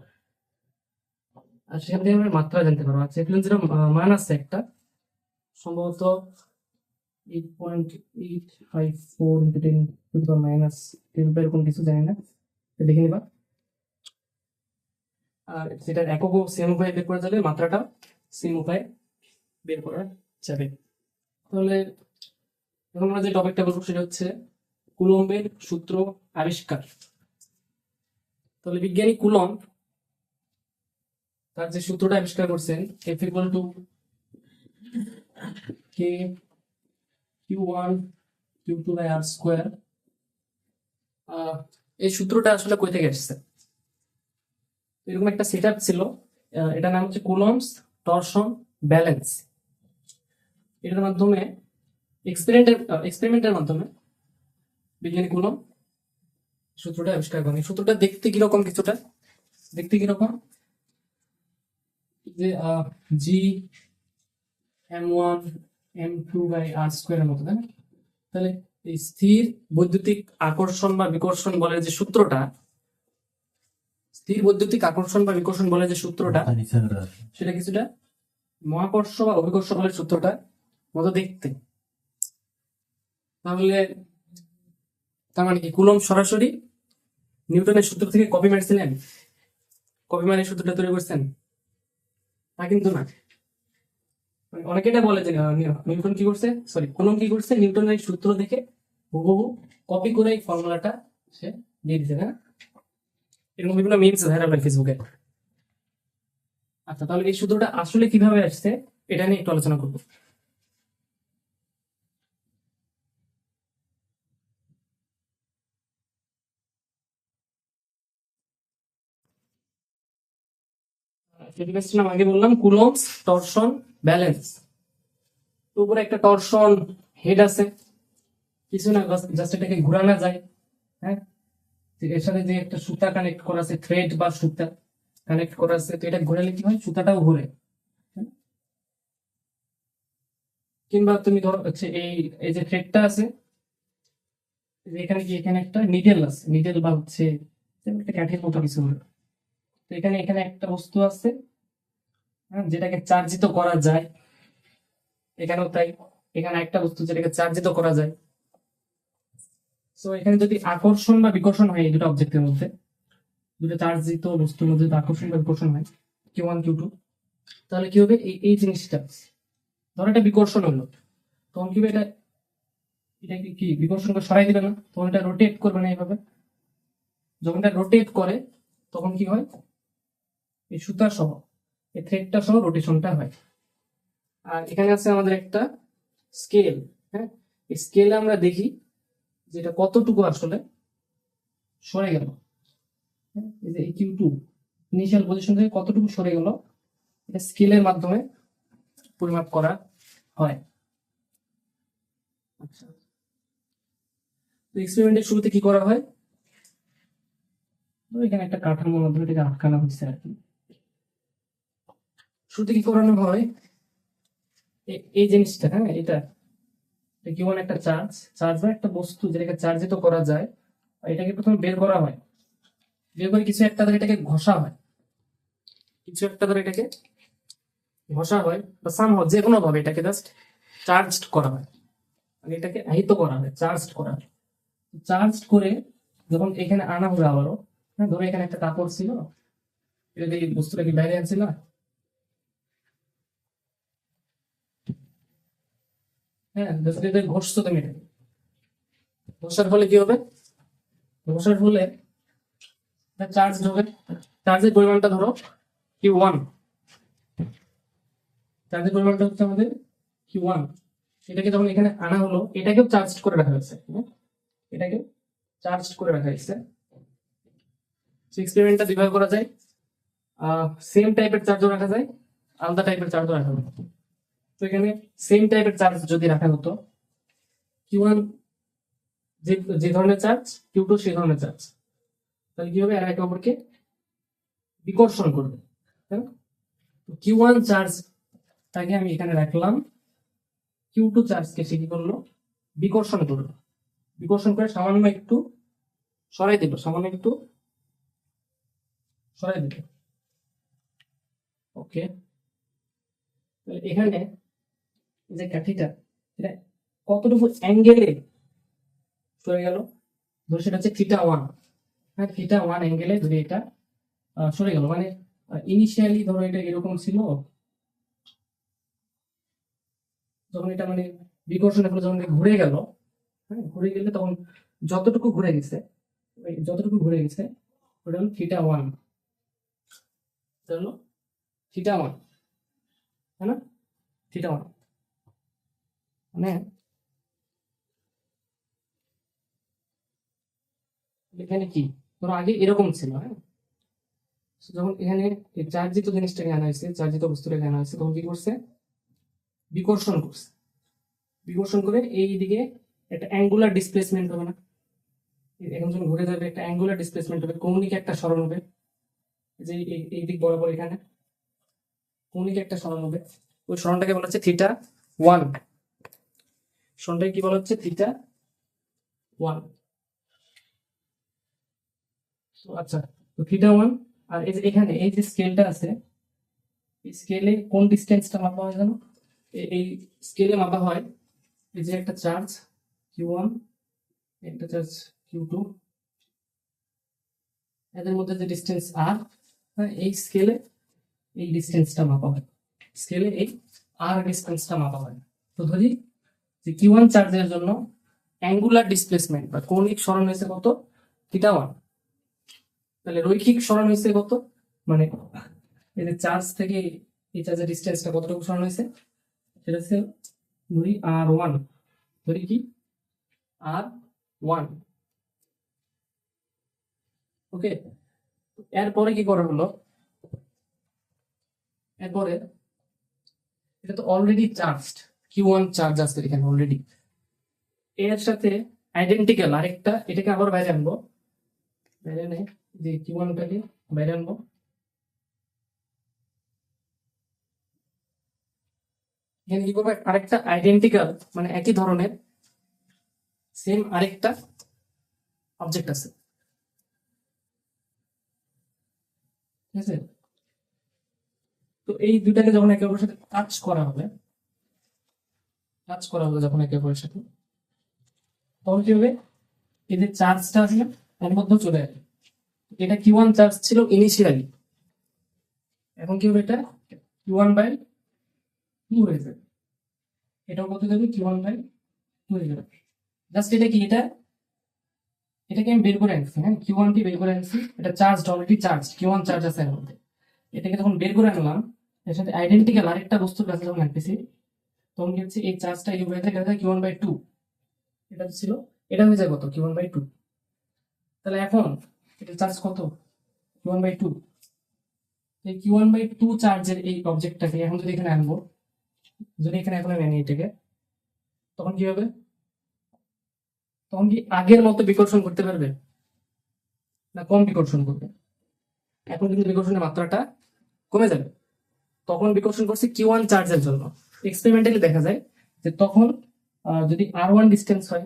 আর সেখান থেকে আমরা মাত্রা জানতে পারবো। আচ্ছা এপসিলন যেটা মান আছে একটা সম্ভবত 8.854 into 10 to the power -10 এরকম কিছু, জানি না, দেখে নিবা। আর সেটার এককও সেম উপায়ে বের করা যাবে, মাত্রাটা সেম উপায়ে বের করা যাবে। তাহলে এখন আমরা যে টপিকটা বলবো সেটা হচ্ছে কুলম্বের সূত্র আবিষ্কার। তাহলে বিজ্ঞানী কুলম্ব তার যে সূত্রটা আবিষ্কার করছেন F equal to K q one Q two by r square, এই সূত্রটা আসলে কই থেকে এসেছে? এরকম একটা সেট আপ ছিল, এটার নাম হচ্ছে কুলম্বস টরশন ব্যালেন্স। এটার মাধ্যমে এক্সপেরিমেন্টের মাধ্যমে বিজ্ঞানী কুলম্ব সূত্রটা আবিষ্কার করেন। এই সূত্রটা দেখতে কিরকম, কিছুটা দেখতে কিরকম, যে জি m1 m2 বাই আর স্কোয়ারের মতো, তাই না? তাহলে এই স্থির বৈদ্যুতিক আকর্ষণ বা বিকর্ষণ বলে যে সূত্রটা, স্থির বৈদ্যুতিক আকর্ষণ বা বিকর্ষণ বলে যে সূত্রটা, সেটা কিছুটা মহাকর্ষ বা অভিকর্ষ বলের সূত্রটা মতো দেখতে। তাহলে তার মানে কি কুলম্ব সরাসরি নিউটনের সূত্র থেকে কপি মারছিলেন, কপি মারে সূত্রটা তৈরি করছেন? তা কিন্তু না। মানে অনেকে এটা বলে যে নিউটন কি করছে, সরি কুলম্ব কি করছে, নিউটনের সূত্র দেখে হুবহু কপি করে এই ফর্মুলাটা সে দিয়ে দিছে, না? এরকম বিভিন্ন মিমস ভাইরাল হয় ফেসবুকে। আচ্ছা, তাহলে এই সূত্রটা আসলে কিভাবে আসছে এটা নিয়ে একটু আলোচনা করবো। নাম আগে বললাম কুলম্বস টরশন ব্যালেন্স। উপরে একটা টরশন হেড আছে, কিছু না, জাস্ট এটাকে ঘোরানো যায়। হ্যাঁ, এর সাথে যে একটা সুতা কানেক্ট করা আছে, থ্রেড বা সুতা কানেক্ট করা আছে, তো এটা ঘোরালে কি হয়, সুতাটাও ঘুরে। কিংবা তুমি ধরো হচ্ছে এই এই যে থ্রেডটা আছে, এখানে কি, এখানে একটা নিডেল আছে, নিডেল বা হচ্ছে একটা কাঠির মতো কিছু হলো। তো এখানে এখানে একটা বস্তু আছে, হ্যাঁ, যেটাকে চার্জিত করা যায়। এখানেও তাই, এখানে একটা বস্তু যেটাকে চার্জিত করা যায়। তো এখানে যদি আকর্ষণ বা বিকর্ষণ হয় এই দুটো অবজেক্টের মধ্যে, দুটো চার্জিত বস্তুর মধ্যে যদি আকর্ষণ বা বিকর্ষণ হয়, কিউ ওয়ান কিউ টু, তাহলে কি হবে, এই এই জিনিসটা, ধরো এটা বিকর্ষণ হলো, তখন কি হবে, এটা এটাকে কি বিকর্ষণকে সরাই দিবে না, তখন এটা রোটেট করবে না এইভাবে। যখন এটা রোটেট করে তখন কি হয়, এই সুতা সহ, এই থ্রেডটা সহ রোটেশনটা হয়। আর এখানে আছে আমাদের একটা স্কেল। হ্যাঁ, এই স্কেলে আমরা দেখি যে এটা কতটুকু আসলে সরে গেল। হ্যাঁ, এই যে কিউ টু ইনিশিয়াল পজিশন থেকে কতটুকু সরে গেল, এটা স্কেলের মাধ্যমে পরিমাপ করা হয়। আচ্ছা, তো এক্সপেরিমেন্টের শুরুতে কি করা হয়, তো এখানে একটা কাঠামোর মাধ্যমে এটাকে আটকানো হচ্ছে আর কি। শুরুতে কি করানো হয়, এই জিনিসটা, হ্যাঁ, এটা কেমন একটা চার্জ, চার্জ বা একটা বস্তু যেটাকে চার্জিত করা যায়, এটাকে প্রথমে বের করা হয়, বের করে কিছু একটা ধরে এটাকে ঘষা হয়, কিছু একটা ধরে এটাকে ঘষা হয়, বা সামহাও যে কোনো ভাবে এটাকে জাস্ট চার্জড করা হয়, মানে এটাকে আহিত করা হয়, চার্জড করা হয়। চার্জ করে যখন এখানে আনা হবে আবারও, হ্যাঁ, ধরো এখানে একটা কাপড় ছিল, এটা দিয়ে বস্তুটা কি বাইরে আনছিল না, হ্যাঁ, জাস্ট এটা ঘষছো তুমি, এটাকে ঘষার ফলে কি হবে, ঘষার ফলে চার্জ হবে, চার্জের পরিমাণটা ধরো কিউ ওয়ান, চার্জের পরিমাণটা হচ্ছে আমাদের কিউ ওয়ান। এটাকে যখন এখানে আনা হলো, এটাকেও চার্জ করে রাখা হয়েছে, হ্যাঁ, এটাকে চার্জ করে রাখা হয়েছে। এক্সপেরিমেন্টটা দুইভাবে করা যায়, সেম টাইপের চার্জও রাখা যায়, আলাদা টাইপের চার্জও রাখা যায়। তো এখানে সেম টাইপের চার্জ যদি রাখা হতো, কিউ ওয়ান যে যে ধরনের চার্জ, কিউ টু সেই ধরনের চার্জ, তাহলে কি হবে, এরা একে অপরকে বিকর্ষণ করবে, তাই না? কিউ ওয়ান চার্জটাকে আমি এখানে রাখলাম, কিউ টু চার্জকে সে কি করলো, বিকর্ষণ করলো, বিকর্ষণ করে সামান্য একটু সরাই দিল, সামান্য একটু সরাই দিল। ওকে, এখানে যে কাঠিটা, এটা কতটুকু অ্যাঙ্গেলে সরে গেল, ধরো সেটা হচ্ছে থিটা ওয়ান। হ্যাঁ, থিটা ওয়ান অ্যাঙ্গেলে যদি এটা সরে গেল, মানে ইনিশিয়ালি ধরো এটা এরকম ছিল, যখন এটা মানে বিকর্ষণের ফলে যখন এটা ঘুরে গেল, হ্যাঁ, ঘুরে গেলে তখন যতটুকু ঘুরে গেছে, যতটুকু ঘুরে গেছে ওটা হলো থিটা ওয়ান, হলো থিটা ওয়ান, তাই না? থিটা ওয়ান মানে এখানে কি, ধরো আগে এরকম ছিল, হ্যাঁ? So, যখন এখানে এই চার্জিত জিনিসটাকে আনা হয়েছে, চার্জিত বস্তুটাকে আনা হয়েছে, তখন কি করছে? বিকর্ষণ করছে। বিকর্ষণ করে এই দিকে একটা অ্যাঙ্গুলার ডিসপ্লেসমেন্ট হবে না? এখন যখন ঘুরে যাবে একটা অ্যাঙ্গুলার ডিসপ্লেসমেন্ট হবে, কৌণিক একটা সরণ হবে, যে এই দিক বরাবর এখানে কৌণিক একটা সরণ হবে। ওই সরণটাকে বলা হচ্ছে থিটা ওয়ান। সরণটাকে কি বলা হচ্ছে? Theta one. আচ্ছা, তো থিটা ওয়ান। আর এই যে এখানে এই যে স্কেলটা আছে, এই স্কেলে কোন ডিস্টেন্সটা মাপা হয় জানো? এই স্কেলে মাপা হয় এই যে একটা চার্জ কিউ ওয়ান, একটা চার্জ কিউ টু, এদের মধ্যে যে ডিস্টেন্স আর, হ্যাঁ, এই স্কেলে এই ডিস্টেন্সটা মাপা হয়, স্কেলে এই আর ডিস্টেন্সটা মাপা হয়। তো ধরি যে কিউ ওয়ান চার্জের জন্য অ্যাঙ্গুলার ডিসপ্লেসমেন্ট বা কৌণিক সরণ হয়েছে কত? Theta one. তাহলে রৈখিক সরণ হয়েছে কত? মানে এই যে চার্জ থেকে এই চার্জের ডিস্টেন্সটা কতটুকু সরণ হয়েছে, সেটা হচ্ছে ধরি আর ওয়ান, ধরি কি আর ওয়ান। ওকে, এরপরে কি করা হলো? এরপরে এটা তো already charged, q one charge আছে এখানে অলরেডি, এর সাথে আইডেন্টিক্যাল আরেকটা, এটাকে আবার বাইরে আনবো, বাইরে এনে যে কিউ ওয়ানটাকে বাইরে আনবো, এখানে কি করবো? আরেকটা আইডেন্টিক্যাল মানে একই ধরনের সেম আরেকটা অবজেক্ট আছে, ঠিক আছে? তো এই দুইটাকে যখন একে অপরের সাথে টাচ করা হবে, টাচ করা হবে যখন একে অপরের সাথে, তখন কি হবে? এই যে চার্জটা আছে না, এর মধ্যে চলে আসবে। এটা কিউ ওয়ান চার্জ ছিল ইনিশিয়ালি, এখন কি হবে? এটা কিউ ওয়ান বাই টু হয়ে যাবে। এটাও কত যাবে? কিউ ওয়ান বাই টু হয়ে যাবে। জাস্ট এটা কি, এটাকে আমি বের করে আনছি, হ্যাঁ, কিউ ওয়ান টি বের করে আনছি, এটা charge already charge, q one charge আছে এর মধ্যে। এটাকে যখন বের করে আনলাম, এর সাথে আইডেন্টিক্যাল আরেকটা বস্তুর কাছে যখন আনতেছি, তখন কি হচ্ছে? এই চার্জটা এই হয়ে যায় কিউ ওয়ান বাই টু, এটা ছিল, এটা হয়ে যায় কত? Q one by two. তাহলে এখন এটা চার্জ কত? Q one by two. এই কিউ ওয়ান বাই টু চার্জের এই অবজেক্টটাকে এখন যদি এখানে আনবো, যদি এখানে এখন আমি আনি এটাকে, তখন কি হবে? তখন কি আগের মতো বিকর্ষণ করতে পারবে না কম বিকর্ষণ করবে? এখন কিন্তু বিকর্ষণের মাত্রাটা কমে যাবে। তখন বিকর্ষণ করছে কিউ ওয়ান চার্জের জন্য। এক্সপেরিমেন্টালি দেখা যায় যে তখন যদি আর ওয়ান ডিস্টেন্স হয়,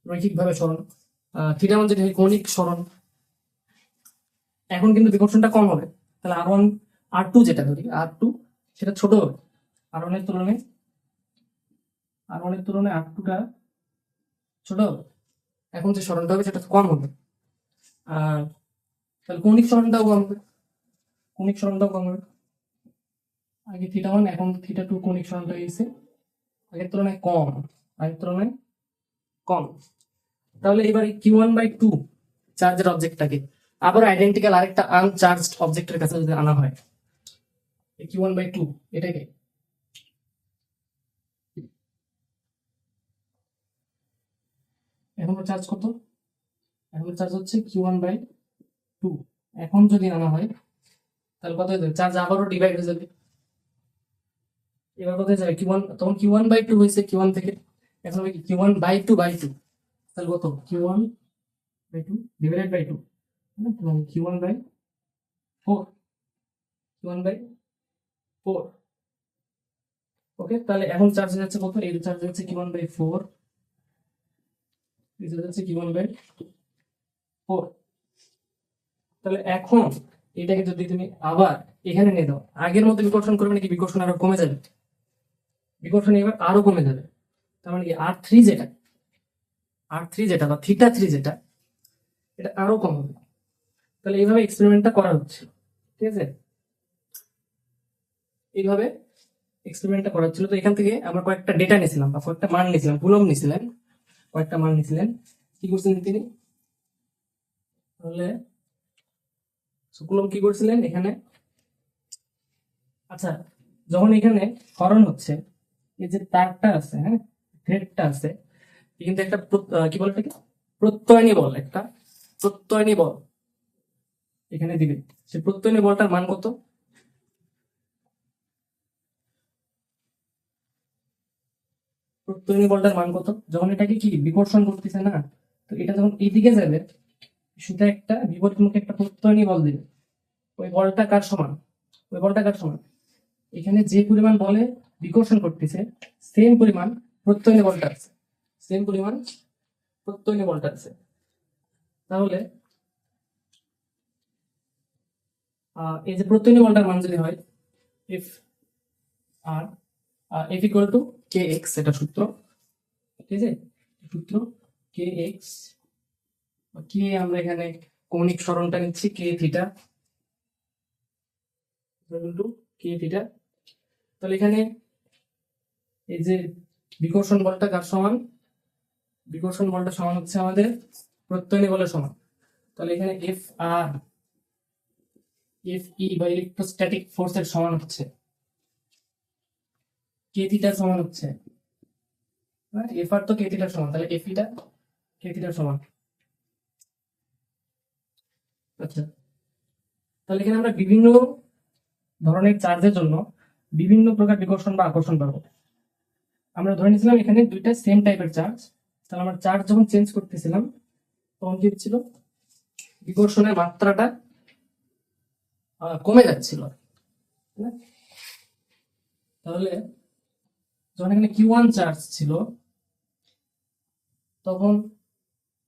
রৈখিক ভাবে সরণ, থিটা ওয়ান যদি হয় কৌণিক সরণ, এখন কিন্তু বিকর্ষণটা কম হবে। তাহলে আর ওয়ান, আর টু যেটা ধরি আর টু, সেটা ছোট হবে আর ওয়ানের তুলনায়, আর ওয়ানের তুলনায় আর টুটা ছোট হবে। এখন যে সরণটা হবে সেটা কম হবে। আর তাহলে কৌণিক সরণটাও কম হবে, কৌণিক সরণটাও কম হবে। আগে থিটা ওয়ান, এখন থিটা টু কৌণিক সরণটা হয়েছে আগের তুলনায় কম, আগের তুলনায় কম। তাহলে এবার কিউ ওয়ান বাই টু চার্জের অবজেক্টটাকে আবার আইডেন্টিক্যাল আরেকটা আনচার্জড অবজেক্টের কাছে যদি আনা হয়, কিউ ওয়ান বাই টু, এটাকে এখন চার্জ কত? এখন চার্জ হচ্ছে কিউ ওয়ান বাই টু। এখন যদি আনা হয় তাহলে কত হয়ে যাবে? চার্জ আবারও ডিভাইড হয়ে যাবে। এবার কোথায় যাবে? কিউ ওয়ান, তখন কিউ ওয়ান বাই টু হয়েছে কিউ ওয়ান থেকে, এখন হবে Q one by two by two. তাহলে কত? Q one by two divided by two, Q one by four, Q one by four. Okay, তাহলে এখন চার্জ হয়ে যাচ্ছে কত? এই চার্জ হচ্ছে কিউ ওয়ান বাই ফোর, এই চার্জ হচ্ছে কিউ ওয়ান বাই ফোর। তাহলে এখন এটাকে যদি তুমি আবার এখানে নিয়ে দাও, আগের মতো বিকর্ষণ করবে নাকি বিকর্ষণ আরো কমে যাবে? বিকর্ষণ এবার আরো কমে যাবে। তার মানে কি আর থ্রি যেটা, আর থ্রি যেটা বা থিটা থ্রি যেটা, এটা আরো কম হবে। তাহলে এইভাবে এক্সপেরিমেন্টটা করা হচ্ছে, ঠিক আছে? এইভাবে এক্সপেরিমেন্টটা করা হচ্ছিল। তো এখান থেকে আমরা কয়েকটা ডেটা নিয়েছিলাম বা কয়েকটা মান নিয়েছিলাম, কুলম্ব নিয়েছিলেন, কয়েকটা মান নিয়েছিলেন। কি করছিলেন তিনি? তাহলে কুলম্ব কি করছিলেন? এখানে আচ্ছা, যখন এখানে স্মরণ হচ্ছে, এই যে তারটা আছে, হ্যাঁ, থ্রেডটা আছে, এ কিন্তু একটা কি বলে এটাকে, প্রত্যয়নী বল, একটা প্রত্যয়নী বল এখানে দিবে। সে প্রত্যয়নী বলটার মান কত? প্রত্যয়নী বলটার মান কত? যখন এটাকে কি বিকর্ষণ করতেছে না, তো এটা যখন এইদিকে যাবে, সেটা একটা বিপরীতমুখী একটা প্রত্যয়নী বল দিবে। ওই বলটা কার সমান? ওই বলটা কার সমান? এখানে যে পরিমাণ বলে বিকর্ষণ করতেছে, সেম পরিমাণ প্রত্যয়নী বলটা আছে, সেম পরিমাণ প্রত্যয়নী বলটা আছে। তাহলে এই যে প্রত্যয়নী বলটার মান যদি হয় এফ আর F equal to k x, এটা সূত্র, ঠিক আছে, সূত্র কে এক্স, কে আমরা এখানে কৌণিক সরণটা নিচ্ছি কে থিটা টু কে থিটা। তাহলে এখানে এই যে বিকর্ষণ বলটা কার সমান? বিকর্ষণ বলটা সমান হচ্ছে আমাদের প্রত্যয়নী বলের সমান। তাহলে এখানে এফ আর এফ ই বা ইলেকট্রোস্ট্যাটিক ফোর্সের সমান হচ্ছে কে থিটার সমান হচ্ছে, এফ আর তো কে থিটার সমান, তাহলে এফ ইটা কে থিটার সমান। আচ্ছা, তাহলে এখানে আমরা বিভিন্ন ধরনের চার্জের জন্য বিভিন্ন প্রকার বিকর্ষণ বা আকর্ষণ পাবো। আমরা ধরে নিয়েছিলাম এখানে দুইটা সেম টাইপের চার্জ, তাহলে আমরা চার্জ যখন চেঞ্জ করতেছিলাম তখন কি হচ্ছিল, বিকর্ষণের মাত্রাটা কমে যাচ্ছিল, তাই না? তাহলে যখন এখানে কিউ ওয়ান চার্জ ছিল, তখন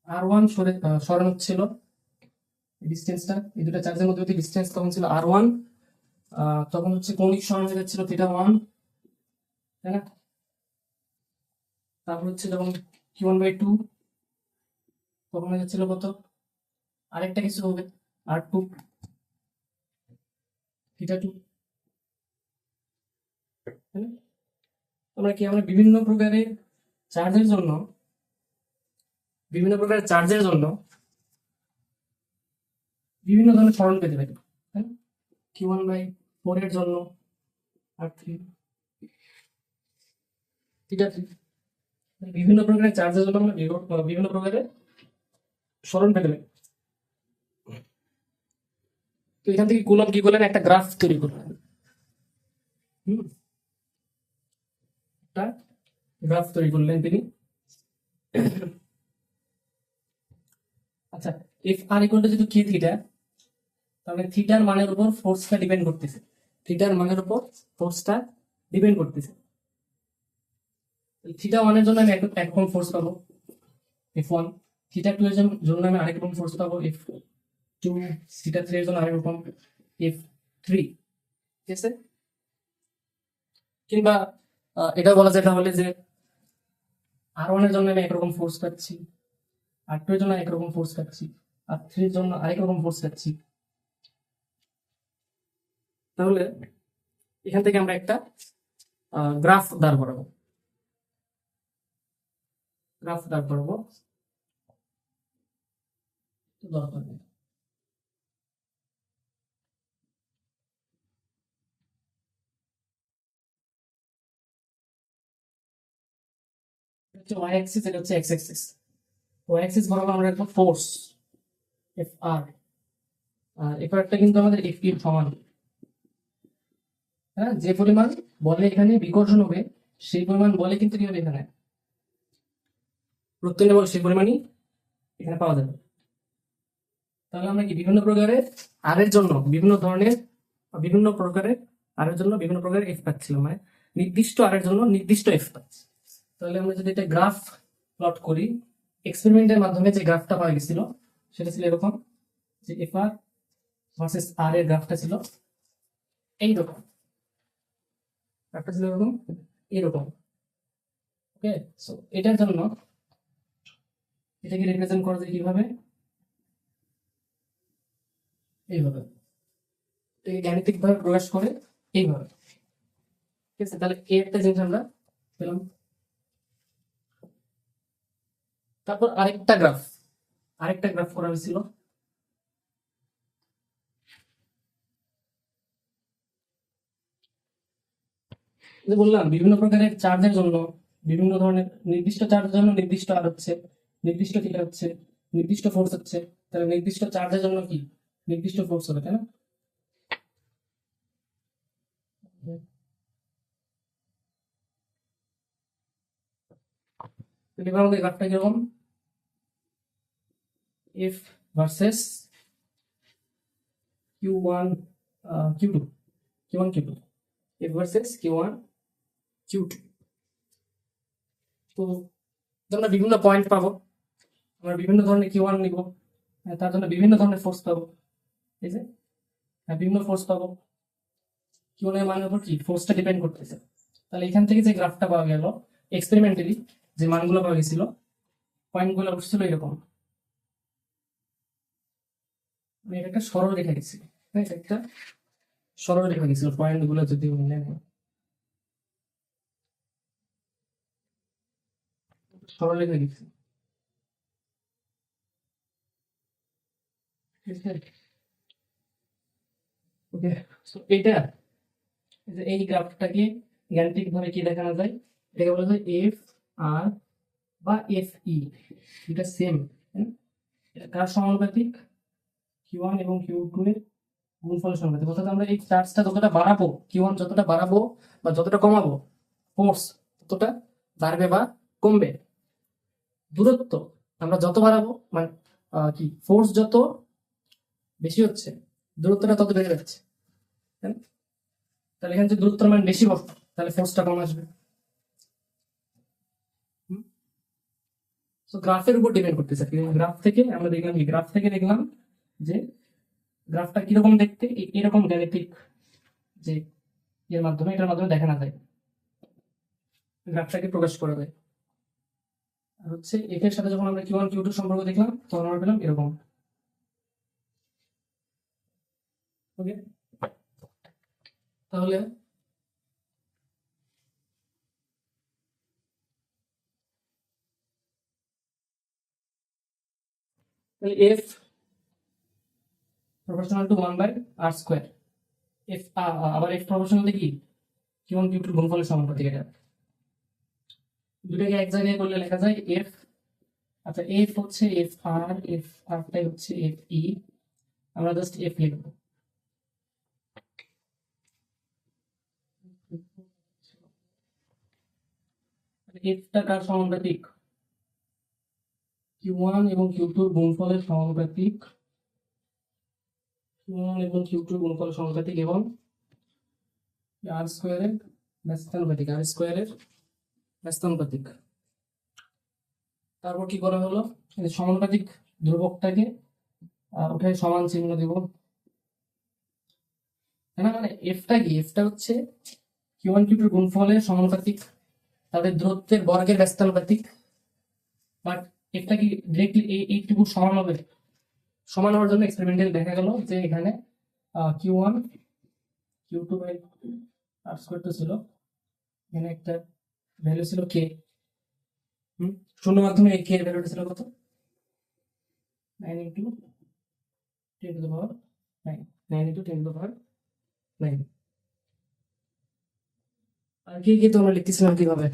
আর ওয়ান সরানো হচ্ছিল, ডিস্টেন্সটা এই দুটো চার্জের মধ্যে ডিস্টেন্স তখন ছিল আর ওয়ান, তখন হচ্ছে কৌণিক সরণ হয়ে যাচ্ছিল থিটা ওয়ান, তাই না? তারপর হচ্ছে যখন কিউ ওয়ান বাই টু, তখন হয়ে যাচ্ছিল কত, আরেকটা কিছু হবে আর টু থিটা টু, তাই না? আমরা বিভিন্ন প্রকারের চার্জের জন্য, বিভিন্ন প্রকারের চার্জের জন্য বিভিন্ন ধরনের সরণ পেতে পারি, তাই না? কিউ ওয়ান বাই ফোর এর জন্য আর থ্রি থিটা থ্রি, বিভিন্ন প্রকারের চার্জের জন্য আমরা বিভিন্ন প্রকারের সরণ পেতে পারি। তো এখান থেকে কুলম্ব কি করলেন, একটা গ্রাফ তৈরি করলেন, হুম, একটা গ্রাফ তৈরি করলেন তিনি। আচ্ছা, এফ আর ইকুয়াল টু যেহেতু কে থিটা, তাহলে থিটার মানের উপর ফোর্সটা ডিপেন্ড করতেছে, থিটার মানের উপর ফোর্সটা ডিপেন্ড করতেছে। থিটা ওয়ানের জন্য আমি একরকম ফোর্স পাবো এফ ওয়ান, থিটা টু এর জন্য আমি আরেক রকম ফোর্স পাবো এফ টু, থিটা থ্রি এর জন্য আরেক রকম এফ থ্রি, ঠিক আছে? কিংবা এটা বলা যায় তাহলে যে আর ওয়ান এর জন্য আমি একরকম ফোর্স পাচ্ছি, আর টু এর জন্য একরকম ফোর্স পাচ্ছি, আর থ্রি এর জন্য আরেক রকম ফোর্স পাচ্ছি। তাহলে এখান থেকে আমরা একটা গ্রাফ দাঁড় করাবো, গ্রাফ দাঁড় করাবো দরকার নেই। হচ্ছে ওয়াই অ্যাক্সিস, এটা হচ্ছে এক্স অ্যাক্সিস। ওয়াই অ্যাক্সিস বরাবর আমরা একটা ফোর্স এফ আর, আর এফ আরটা কিন্তু আমাদের এফ এর সমান, হ্যাঁ, যে পরিমাণ বলে এখানে বিকর্ষণ হবে সেই পরিমাণ বলে কিন্তু কি হবে এখানে প্রত্যেকটা বল সেই পরিমাণই এখানে পাওয়া যাবে। তাহলে আমরা কি বিভিন্ন প্রকারের আর এর জন্য বিভিন্ন ধরনের বিভিন্ন প্রকারের আর এর জন্য বিভিন্ন প্রকারের এফ পাচ্ছিলাম, মানে নির্দিষ্ট আর এর জন্য নির্দিষ্ট এফ পাচ্ছি। তাহলে আমরা যদি এটা গ্রাফ প্লট করি, এক্সপেরিমেন্টের মাধ্যমে যে গ্রাফটা পাওয়া গেছিল সেটা ছিল এরকম, যে এফ আর ভার্সেস আর এর গ্রাফটা ছিল এইরকম, গ্রাফটা ছিল এরকম, এরকম, ওকে। সো এটার জন্য এটাকে রিপ্রেজেন্ট করা যায় কিভাবে, এইভাবে, এটাকে গাণিতিক ভাবে প্রকাশ করে এইভাবে, ঠিক আছে? তাহলে এই একটা জিনিস আমরা পেলাম। তারপর আরেকটা গ্রাফ করা হয়েছিল, যে বললাম বিভিন্ন প্রকারের চার্জের জন্য বিভিন্ন ধরনের নির্দিষ্ট চার্জের জন্য নির্দিষ্ট আর হচ্ছে, নির্দিষ্ট থিটা হচ্ছে, নির্দিষ্ট ফোর্স হচ্ছে, তাহলে নির্দিষ্ট চার্জের জন্য কি নির্দিষ্ট ফোর্স হবে, তাই না? তো এবার আমাদের গ্রাফটা কিরকম, F versus q one Q two, Q one Q two, F versus q one Q two. তো আমরা বিভিন্ন পয়েন্ট পাবো, আমরা বিভিন্ন ধরনের কিউ ওয়ান নিব, তার জন্য বিভিন্ন ধরনের ফোর্স পাবো, এই যে বিভিন্ন ফোর্স পাবো, কিউ ওয়ান এর মানের উপর কি ফোর্সটা ডিপেন্ড করতেছে। তাহলে এখান থেকে যে গ্রাফটা পাওয়া গেল এক্সপেরিমেন্টালি, যে মানগুলো পাওয়া গেছিল, পয়েন্টগুলো উঠছিল এরকম, আমি এটা একটা সরল রেখা গেছি, হ্যাঁ এটা একটা সরল রেখা গেছিল, পয়েন্ট গুলো যদি মিলে নেয়, সরল রেখা গেছি, ওকে। সো এটা এই গ্রাফটাকে গাণিতিক ভাবে কি দেখানো যায়, এটাকে বলা যায় এফ আর বা এফ ই, এটা সেম, কার সমানুপাতিক, কিউ ওয়ান এবং কিউ টু এর গুণফলের সমানুপাতিক। অর্থাৎ আমরা এই চার্জটা যতটা বাড়াবো, কিউ ওয়ান যতটা বাড়াবো বা যতটা কমাবো, ফোর্স ততটা বাড়বে বা কমবে। দূরত্ব আমরা যত বাড়াবো, মানে কি ফোর্স যত বেশি হচ্ছে দূরত্বটা তত বেড়ে যাচ্ছে, তাই না? তাহলে এখানে যদি দূরত্বের মান বেশি বসতো তাহলে ফোর্সটা কম আসবে। তো গ্রাফের উপর ডিপেন্ড করতেছে। গ্রাফ থেকে আমরা দেখলাম কি, গ্রাফ থেকে দেখলাম যে গ্রাফটা কিরকম দেখতে, এরকম গাণিতিক যে এর মাধ্যমে, এটার মাধ্যমে দেখানো যায়, গ্রাফটাকে প্রকাশ করা যায়। আর হচ্ছে এটার সাথে যখন আমরা কিউ ওয়ান কিউ টু সম্পর্ক দেখলাম তখন আমরা পেলাম এরকম, ওকে। তাহলে F proportional to 1/r², F আবার এফ প্রপোর্শনাল কি কিউ ওয়ান কিউ টু গুণফলের সমানুপাতিক। এটা দুটাকে এক জায়গায় করলে লেখা যায় এফ, আচ্ছা এফ হচ্ছে এফ আরটাই হচ্ছে এফ ই, আমরা জাস্ট এফ লিখবো। এফটা কার সমানুপাতিক, কিউ ওয়ান এবং কিউ টু গুণফলের সমানুপাতিক, কিউ ওয়ান এবং কিউ টু গুণফলের সমানুপাতিক এবং আর স্কোয়ারের ব্যস্তানুপাতিক, আর স্কোয়ারের ব্যস্তানুপাতিক। তারপর কি করা হলো, এই সমানুপাতিক ধ্রুবকটাকে ওখানে সমান চিহ্ন দিব, তাই না? মানে এফটা কি, এফটা হচ্ছে কিউ ওয়ান কিউ টু গুণফলের সমানুপাতিক, তাদের দূরত্বের বর্গের ব্যস্তানুপাতিক। বাট এফটা কি ডিরেক্টলি এইটুকু সমান হবে, সমান হওয়ার জন্য এক্সপেরিমেন্টাল দেখা গেল যে এখানে q one Q two by r square two ছিল, এখানে একটা ভ্যালু ছিল কে, শূন্য মাধ্যমে এই কে এর ভ্যালুটা ছিল কত, 9 into 10 to the power 9, 9 into 10 to the power 9। আর কি তোমরা লিখতেছিলাম কিভাবে,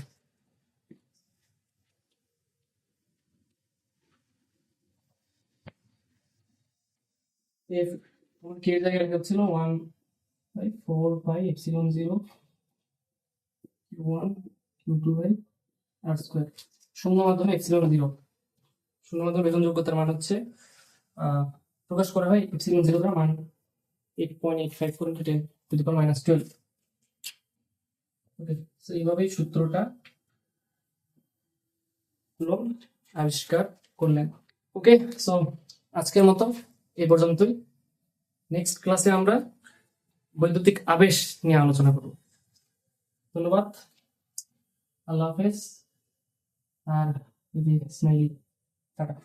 এফ তোমার কে জায়গায় লেখা ছিল 1/4πε0 Q one Q two by r square, শূন্য মাধ্যমে এপসিলন 0, শূন্য মাধ্যমে বেতন যোগ্যতার মান হচ্ছে প্রকাশ করা হয় এপসিলন 0 এর মান 8.854 × 10⁻12। ওকে, সো এইভাবেই সূত্রটা কুলম্ব আবিষ্কার করলেন। ওকে, সো আজকের মতো এই পর্যন্তই। নেক্সট ক্লাসে আমরা বৈদ্যুতিক আবেশ নিয়ে আলোচনা করব। ধন্যবাদ, আল্লাহ হাফেজ, আর স্মাইলি, টাটা।